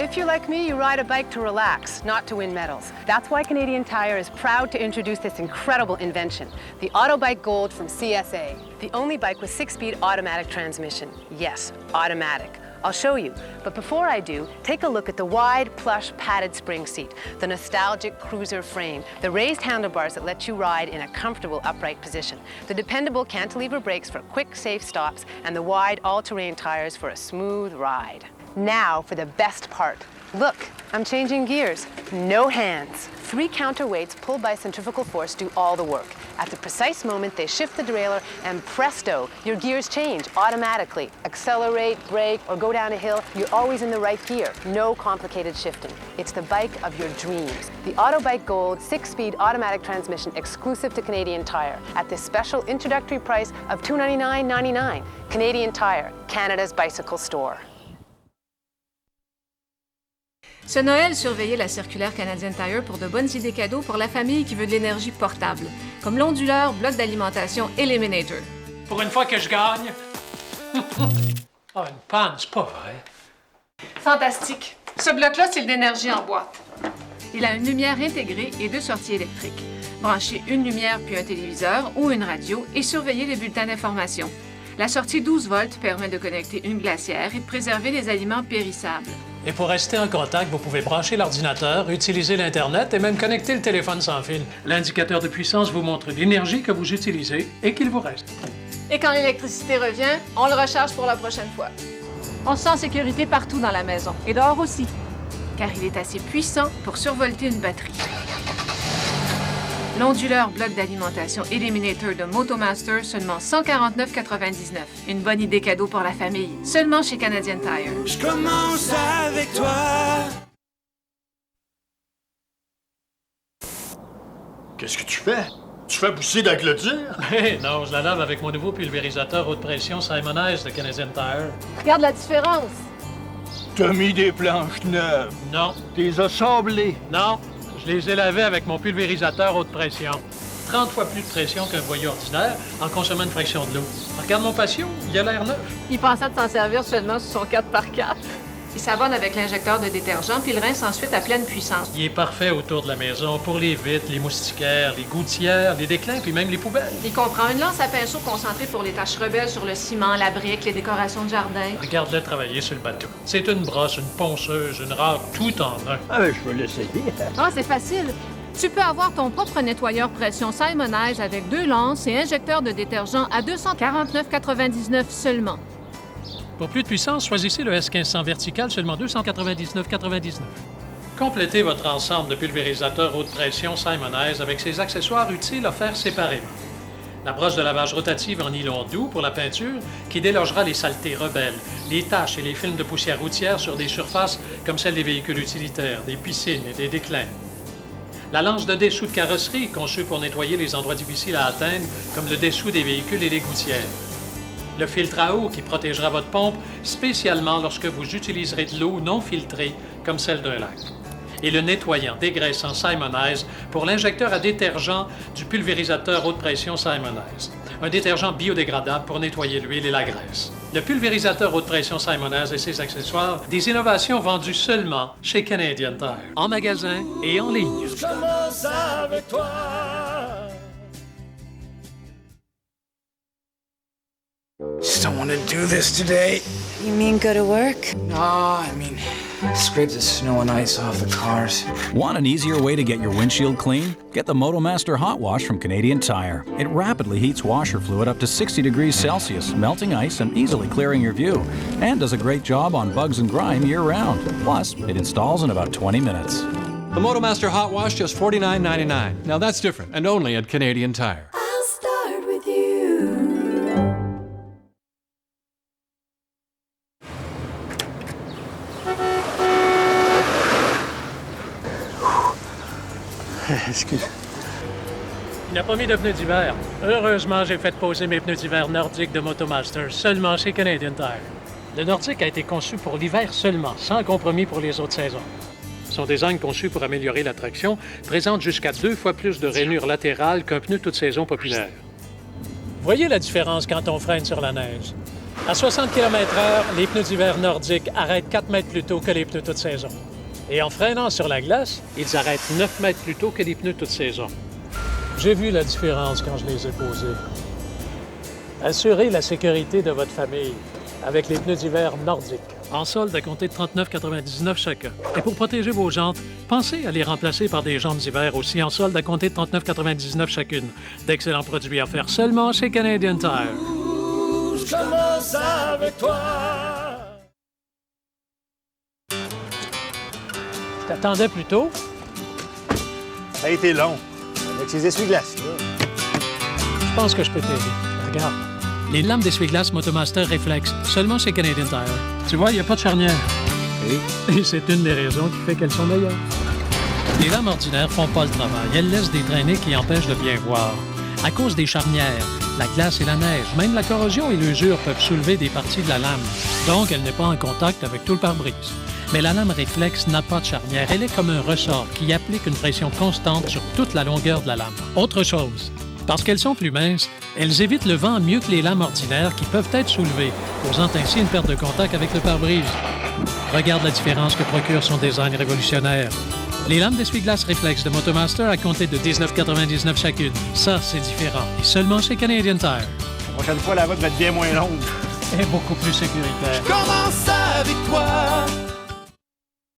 If you're like me, you ride a bike to relax, not to win medals. That's why Canadian Tire is proud to introduce this incredible invention, the Autobike Gold from CSA. The only bike with 6-speed automatic transmission. Yes, automatic. I'll show you, but before I do, take a look at the wide, plush, padded spring seat, the nostalgic cruiser frame, the raised handlebars that let you ride in a comfortable upright position, the dependable cantilever brakes for quick, safe stops, and the wide, all-terrain tires for a smooth ride. Now for the best part. Look, I'm changing gears. No hands. 3 counterweights pulled by centrifugal force do all the work. At the precise moment, they shift the derailleur and presto, your gears change automatically. Accelerate, brake, or go down a hill, you're always in the right gear. No complicated shifting. It's the bike of your dreams. The Autobike Gold 6-speed automatic transmission exclusive to Canadian Tire at this special introductory price of $299.99. Canadian Tire, Canada's bicycle store. Ce Noël, surveillez la circulaire Canadian Tire pour de bonnes idées cadeaux pour la famille qui veut de l'énergie portable, comme l'onduleur, bloc d'alimentation Eliminator. Pour une fois que je gagne... Ah, une panne, c'est pas vrai. Fantastique! Ce bloc-là, c'est l'énergie en boîte. Il a une lumière intégrée et 2 sorties électriques. Branchez une lumière puis un téléviseur ou une radio et surveillez les bulletins d'information. La sortie 12 volts permet de connecter une glacière et de préserver les aliments périssables. Et pour rester en contact, vous pouvez brancher l'ordinateur, utiliser l'Internet et même connecter le téléphone sans fil. L'indicateur de puissance vous montre l'énergie que vous utilisez et qu'il vous reste. Et quand l'électricité revient, on le recharge pour la prochaine fois. On se sent en sécurité partout dans la maison, et dehors aussi, car il est assez puissant pour survolter une batterie. L'onduleur bloc d'alimentation Eliminator de Motomaster, seulement $149,99. Une bonne idée cadeau pour la famille, seulement chez Canadian Tire. Je commence avec toi. Qu'est-ce que tu fais? Tu fais pousser de la clôture? Hé, non, je la lave avec mon nouveau pulvérisateur haute pression Simonize de Canadian Tire. Regarde la différence! T'as mis des planches neuves. Non. T'es assemblées. Non. Je les ai lavés avec mon pulvérisateur haute pression. 30 fois plus de pression qu'un boyau ordinaire en consommant une fraction de l'eau. Regarde mon patio, il a l'air neuf. Il pensait de s'en servir seulement sur son 4x4. Il s'abonne avec l'injecteur de détergent puis il rince ensuite à pleine puissance. Il est parfait autour de la maison pour les vitres, les moustiquaires, les gouttières, les déclins puis même les poubelles. Il comprend une lance à pinceau concentrée pour les taches rebelles sur le ciment, la brique, les décorations de jardin. Regarde-le travailler sur le bateau. C'est une brosse, une ponceuse, une râpe, tout en un. Ah, je peux l'essayer. Ah, c'est facile. Tu peux avoir ton propre nettoyeur pression Simonize avec 2 lances et injecteur de détergent à $249,99 seulement. Pour plus de puissance, choisissez le S1500 vertical, seulement $299,99. Complétez votre ensemble de pulvérisateurs haute pression Simonize avec ses accessoires utiles offerts séparément. La brosse de lavage rotative en nylon doux pour la peinture qui délogera les saletés rebelles, les taches et les films de poussière routière sur des surfaces comme celles des véhicules utilitaires, des piscines et des déclins. La lance de dessous de carrosserie conçue pour nettoyer les endroits difficiles à atteindre comme le dessous des véhicules et les gouttières. Le filtre à eau qui protégera votre pompe spécialement lorsque vous utiliserez de l'eau non filtrée comme celle d'un lac. Et le nettoyant dégraissant Simonize pour l'injecteur à détergent du pulvérisateur haute pression Simonize. Un détergent biodégradable pour nettoyer l'huile et la graisse. Le pulvérisateur haute pression Simonize et ses accessoires, des innovations vendues seulement chez Canadian Tire, en magasin et en ligne. Je commence avec toi. Just don't want to do this today. You mean go to work? No, I mean, scrape the snow and ice off the cars. Want an easier way to get your windshield clean? Get the MotoMaster Hot Wash from Canadian Tire. It rapidly heats washer fluid up to 60 degrees Celsius, melting ice and easily clearing your view, and does a great job on bugs and grime year-round. Plus, it installs in about 20 minutes. The MotoMaster Hot Wash, just $49.99. Now that's different, and only at Canadian Tire. I'll start with you. Excuse. Il n'a pas mis de pneus d'hiver. Heureusement, j'ai fait poser mes pneus d'hiver nordiques de Motomaster seulement chez Canadian Tire. Le nordique a été conçu pour l'hiver seulement, sans compromis pour les autres saisons. Son design conçu pour améliorer la traction présente jusqu'à 2 fois plus de rainures latérales qu'un pneu toute saison populaire. Voyez la différence quand on freine sur la neige. À 60 km/h, les pneus d'hiver nordiques arrêtent 4 mètres plus tôt que les pneus toute saison. Et en freinant sur la glace, ils arrêtent 9 mètres plus tôt que les pneus toute saison. J'ai vu la différence quand je les ai posés. Assurez la sécurité de votre famille avec les pneus d'hiver nordiques. En solde à compter de 39,99 chacun. Et pour protéger vos jantes, pensez à les remplacer par des jantes d'hiver aussi en solde à compter de 39,99 chacune. D'excellents produits offerts seulement chez Canadian Tire. Je commence avec toi. Je t'attendais plus tôt. Ça a été long. Avec ces essuie-glaces, là. Je pense que je peux t'aider. Regarde. Les lames d'essuie-glace Motomaster Reflex, seulement chez Canadian Tire. Tu vois, il n'y a pas de charnière. Et c'est une des raisons qui fait qu'elles sont meilleures. Les lames ordinaires font pas le travail. Elles laissent des traînées qui empêchent de bien voir. À cause des charnières, la glace et la neige, même la corrosion et l'usure peuvent soulever des parties de la lame. Donc, elle n'est pas en contact avec tout le pare-brise. Mais la lame réflexe n'a pas de charnière. Elle est comme un ressort qui applique une pression constante sur toute la longueur de la lame. Autre chose, parce qu'elles sont plus minces, elles évitent le vent mieux que les lames ordinaires qui peuvent être soulevées, causant ainsi une perte de contact avec le pare-brise. Regarde la différence que procure son design révolutionnaire. Les lames d'essuie-glace réflexe de Motomaster à compter de 19,99 chacune. Ça, c'est différent. Et seulement chez Canadian Tire. La prochaine fois, la route va être bien moins longue. Et beaucoup plus sécuritaire. Je commence avec toi.